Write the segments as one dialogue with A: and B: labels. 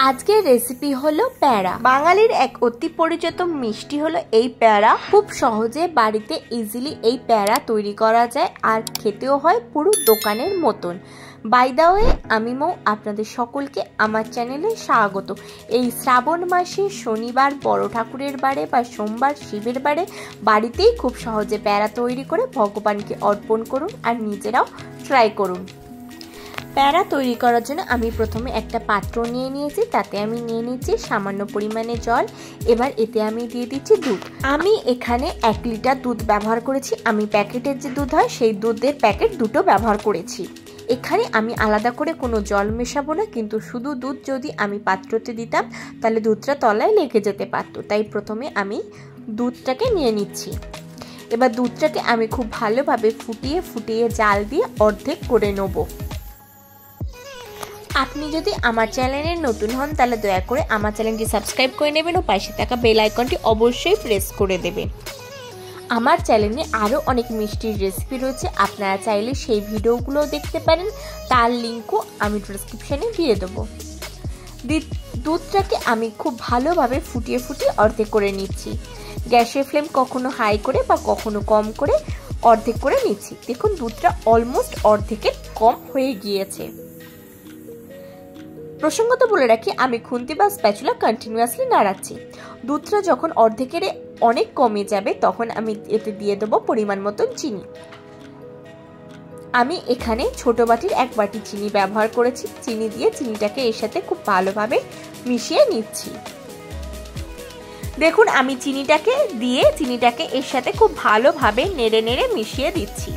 A: আজকের রেসিপি হলো প্যাঁড়া। বাঙালির এক অতি পরিচিত মিষ্টি হলো এই প্যাঁড়া। খুব সহজে বাড়িতে ইজিলি এই প্যাঁড়া তৈরি করা যায়, আর খেতেও হয় পুরো দোকানের মতন। বাই দ্য ওয়ে, আমি মৌ, আপনাদের সকলকে আমার চ্যানেলে স্বাগত। এই শ্রাবণ মাসে শনিবার, বড় ঠাকুরের বারে বা সোমবার শিবের বারে বাড়িতেই খুব সহজে প্যাঁড়া তৈরি করে ভগবানকে অর্পণ করুন আর নিজেরাও ট্রাই করুন। প্যাঁড়া তৈরি করার জন্য আমি প্রথমে একটা পাত্র নিয়ে নিয়েছি, তাতে আমি নিয়ে নিচ্ছি সামান্য পরিমাণে জল। এবার এতে আমি দিয়ে দিচ্ছি দুধ। আমি এখানে 1 লিটার দুধ ব্যবহার করেছি। আমি প্যাকেটের যে দুধ হয় সেই দুধের প্যাকেট দুটো ব্যবহার করেছি। এখানে আমি আলাদা করে কোনো জল মেশাবো না, কিন্তু শুধু দুধ যদি আমি পাত্রতে দিতাম তাহলে দুধটা তলায় লেগে যেতে পারতো। তাই প্রথমে আমি দুধটাকে নিয়ে নিচ্ছি। এবার দুধটাকে আমি খুব ভালোভাবে ফুটিয়ে ফুটিয়ে জাল দিয়ে অর্ধেক করে নেব। আপনি যদি আমার চ্যানেলে নতুন হন তাহলে দয়া করে আমার চ্যানেলটি সাবস্ক্রাইব করে নেবেন ও পাশে থাকা বেল আইকনটি অবশ্যই প্রেস করে দেবেন। আমার চ্যানেলে আরও অনেক মিষ্টির রেসিপি রয়েছে, আপনারা চাইলে সেই ভিডিওগুলোও দেখতে পারেন। তার লিঙ্কও আমি ডেসক্রিপশানে দিয়ে দেবো। দুধটাকে আমি খুব ভালোভাবে ফুটিয়ে ফুটিয়ে অর্ধেক করে নিচ্ছি। গ্যাসের ফ্লেম কখনো হাই করে বা কখনো কম করে অর্ধেক করে নিচ্ছি। দেখুন দুধটা অলমোস্ট অর্ধেকের কম হয়ে গিয়েছে। প্রসঙ্গত বলে রাখি, আমি খুন্তি বা স্প্যাচুলা কন্টিনিউয়াসলি নাড়াচ্ছি। দুধটা যখন অর্ধেকের অনেক কমে যাবে তখন আমি এতে দিয়ে দেবো পরিমাণ মতন চিনি। আমি এখানে ছোট বাটির 1 বাটি চিনি ব্যবহার করেছি। চিনি দিয়ে চিনিটাকে এর সাথে খুব ভালোভাবে মিশিয়ে নিচ্ছি। দেখুন আমি চিনিটাকে এর সাথে খুব ভালোভাবে নেড়ে নেড়ে মিশিয়ে দিচ্ছি।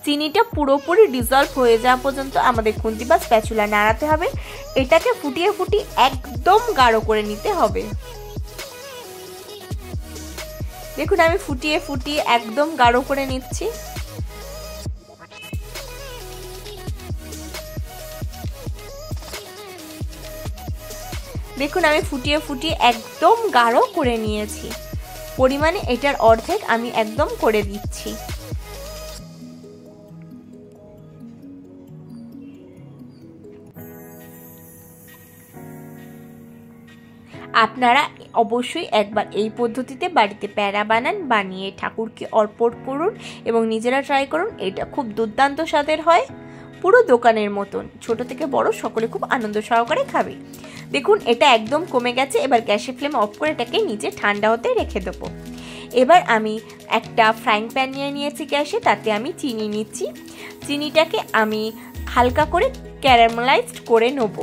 A: চিনিটা পুরোপুরি ডিজলভ হয়ে যাওয়া পর্যন্ত আমাদের খুন্তি বা স্প্যাচুলা নাড়াতে হবে। এটাকে ফুটিয়ে ফুটিয়ে একদম গাঢ় করে নিতে হবে। দেখুন আমি ফুটিয়ে ফুটিয়ে একদম গাঢ় করে নিচ্ছি। দেখুন আমি ফুটিয়ে ফুটিয়ে একদম গাঢ় করে নিয়েছি। পরিমাণে এটার অর্ধেক আমি একদম করে দিচ্ছি। আপনারা অবশ্যই একবার এই পদ্ধতিতে বাড়িতে প্যাঁড়া বানান, বানিয়ে ঠাকুরকে অর্পণ করুন এবং নিজেরা ট্রাই করুন। এটা খুব দুর্দান্ত স্বাদের হয়, পুরো দোকানের মতন। ছোট থেকে বড় সকলে খুব আনন্দ সহকারে খাবে। দেখুন এটা একদম কমে গেছে। এবার গ্যাসের ফ্লেম অফ করে এটাকে নিচে ঠান্ডা হতে রেখে দেবো। এবার আমি একটা ফ্রাইং প্যান নিয়ে নিয়েছি গ্যাসে, তাতে আমি চিনি নিচ্ছি। চিনিটাকে আমি হালকা করে ক্যারামেলাইজড করে নেব।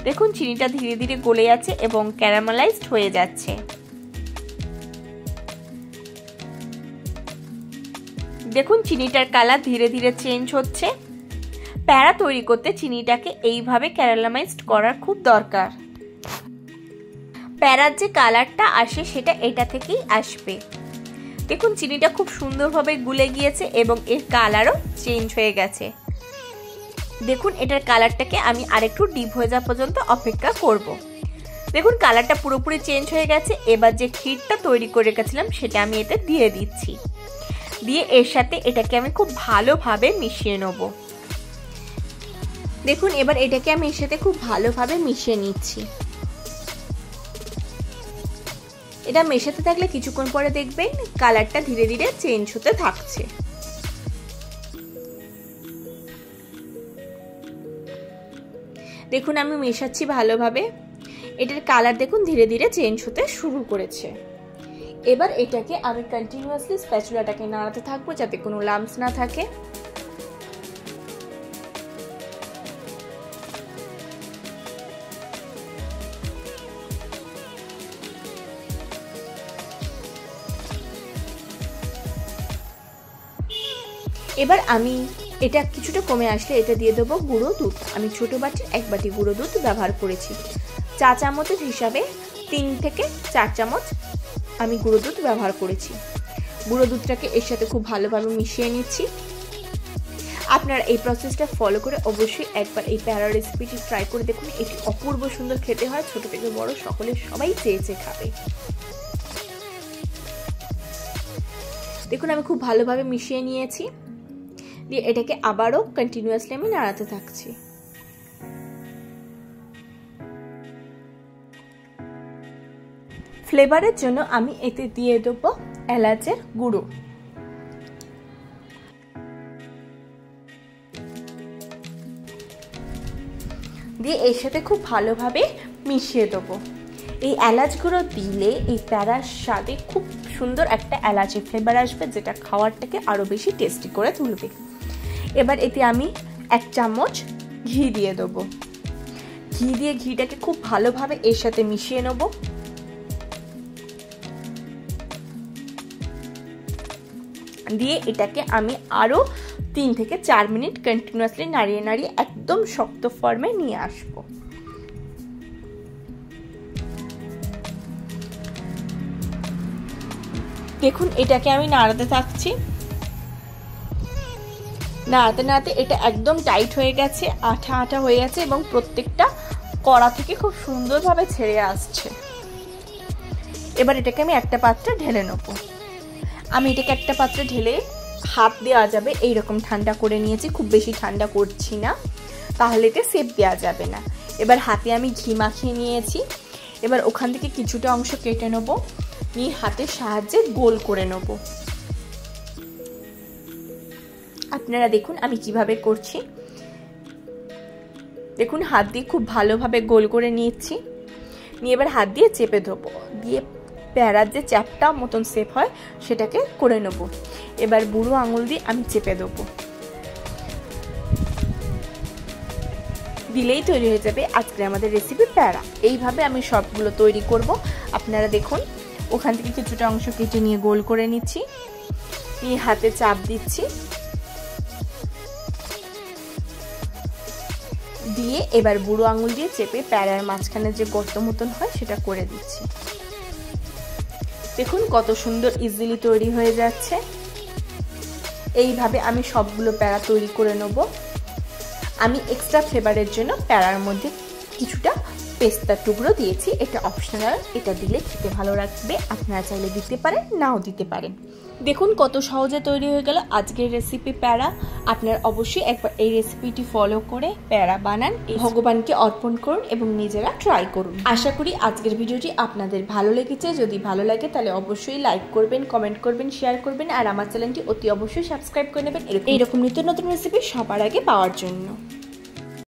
A: দেখুন চিনিটা ধীরে ধীরে গলে যাচ্ছে এবং ক্যারামেলাইজড হয়ে যাচ্ছে। দেখুন চিনিটার কালার ধীরে ধীরে চেঞ্জ হচ্ছে। প্যাঁড়া তৈরি করতে চিনিটাকে এইভাবে ক্যারামেলাইজড করার খুব দরকার। প্যাঁড়ার যে কালারটা আসে সেটা এটা থেকেই আসবে। দেখুন চিনিটা খুব সুন্দরভাবে গুলে গিয়েছে এবং এর কালারও চেঞ্জ হয়ে গেছে। দেখুন এটার কালারটাকে আমি আরেকটু ডিপ হয়ে যাওয়া পর্যন্ত অপেক্ষা করব। দেখুন কালারটা পুরোপুরি চেঞ্জ হয়ে গেছে। এবার যে ক্ষীরটা তৈরি করে রেখেছিলাম সেটা আমি এতে দিয়ে দিচ্ছি। দিয়ে এর সাথে এটাকে আমি খুব ভালোভাবে মিশিয়ে নেব। দেখুন এবার এটাকে আমি এর সাথে খুব ভালোভাবে মিশিয়ে নিচ্ছি। এটা মেশাতে থাকলে কিছুক্ষণ পরে দেখবেন কালারটা ধীরে ধীরে চেঞ্জ হতে থাকছে। দেখুন আমি মেশাচ্ছি ভালোভাবে। এটার কালার দেখুন ধীরে ধীরে চেঞ্জ হতে শুরু করেছে। এবার এটাকে আমি কন্টিনিউয়াসলি স্প্যাচুলাটাকে নাড়াতে থাকবো যাতে কোনো লাম্পস না থাকে। এবার আমি এটা কিছুটা কমে আসলে এটা দিয়ে দেবো গুঁড়ো দুধ। আমি ছোট বাটির 1 বাটি গুঁড়ো দুধ ব্যবহার করেছি। চা চামচের হিসাবে 3 থেকে 4 চামচ আমি গুঁড়ো দুধ ব্যবহার করেছি। গুঁড়ো দুধটাকে এর সাথে খুব ভালোভাবে মিশিয়ে নিচ্ছি। আপনারা এই প্রসেসটা ফলো করে অবশ্যই একবার এই প্যাঁড়া রেসিপিটি ট্রাই করে দেখুন। এটি অপূর্ব সুন্দর খেতে হয়, ছোট থেকে বড় সবাই চেয়ে খাবে। দেখুন আমি খুব ভালোভাবে মিশিয়ে নিয়েছি। দিয়ে এটাকে আবারও কন্টিনিউয়াসলি আমি নাড়াতে থাকছি। ফ্লেভারের জন্য আমি এতে দিয়ে দেবো এলাচের গুঁড়ো। দিয়ে এর সাথে খুব ভালোভাবে মিশিয়ে দেবো। এই এলাচ গুঁড়ো দিলে এই প্যারার স্বাদে খুব সুন্দর একটা এলাচি ফ্লেভার আসবে, যেটা খাওয়ারটাকে আরও বেশি টেস্টি করে তুলবে। এবার এতে আমি 1 চামচ ঘি দিয়ে দেবো। ঘি দিয়ে ঘিটাকে খুব ভালোভাবে এর সাথে মিশিয়ে নেব। দিয়ে এটাকে আমি আরও 3 থেকে 4 মিনিট কন্টিনিউয়াসলি নাড়িয়ে নাড়িয়ে একদম শক্ত ফর্মে নিয়ে আসবো। দেখুন এটাকে আমি নাড়াতে থাকছি, নাড়াতে নাড়াতে এটা একদম টাইট হয়ে গেছে, আঠা আঠা হয়ে গেছে এবং প্রত্যেকটা কড়া থেকে খুব সুন্দরভাবে ছেড়ে আসছে। এবার এটাকে আমি একটা পাত্রে ঢেলে নেব। আমি এটাকে একটা পাত্রে ঢেলে হাত দেওয়া যাবে এইরকম ঠান্ডা করে নিয়েছি, খুব বেশি ঠান্ডা করছি না, তাহলে এতে সেপ দেওয়া যাবে না। এবার হাতে আমি ঘি মাখিয়ে নিয়েছি, এবার ওখান থেকে কিছুটা অংশ কেটে নেব, নিয়ে হাতের সাহায্যে গোল করে নেব। আপনারা দেখুন আমি কিভাবে করছি। দেখুন হাত দিয়ে খুব ভালোভাবে গোল করে নিয়েছি, নিয়ে এবার হাত দিয়ে চেপে দেবো, দিয়ে প্যারার যে চ্যাপটা মতন শেপ হয় সেটাকে করে নেব। এবার বুড়ো আঙুল দিয়ে আমি চেপে দেবো, দিলেই তৈরি হয়ে যাবে আজকে আমাদের রেসিপি প্যারা। এইভাবে আমি সবগুলো তৈরি করব। আপনারা দেখুন ওখান থেকে কিছুটা অংশ কেটে নিয়ে গোল করে নিচ্ছি, নিয়ে হাতে চাপ দিচ্ছি, দিয়ে এবার বুড়ো আঙুল দিয়ে চেপে প্যারার মাঝখানে যে গর্ত মতন হয় সেটা করে দিচ্ছি। দেখুন কত সুন্দর ইজিলি তৈরি হয়ে যাচ্ছে। এইভাবে আমি সবগুলো প্যারা তৈরি করে নেব। আমি এক্সট্রা ফ্লেভারের জন্য প্যারার মধ্যে কিছুটা পেস্তার টুকরো দিয়েছি, এটা অপশনাল, এটা দিলে খেতে ভালো লাগবে, আপনারা চাইলে দিতে পারেন নাও দিতে পারেন। দেখুন কত সহজে তৈরি হয়ে গেল আজকের রেসিপি প্যারা। আপনারা অবশ্যই একবার এই রেসিপিটি ফলো করে প্যারা বানান, ভগবানকে অর্পণ করুন এবং নিজেরা ট্রাই করুন। আশা করি আজকের ভিডিওটি আপনাদের ভালো লেগেছে। যদি ভালো লাগে তাহলে অবশ্যই লাইক করবেন, কমেন্ট করবেন, শেয়ার করবেন আর আমার চ্যানেলটি অতি অবশ্যই সাবস্ক্রাইব করে নেবেন এইরকম নিত্য নতুন রেসিপি সবার আগে পাওয়ার জন্য।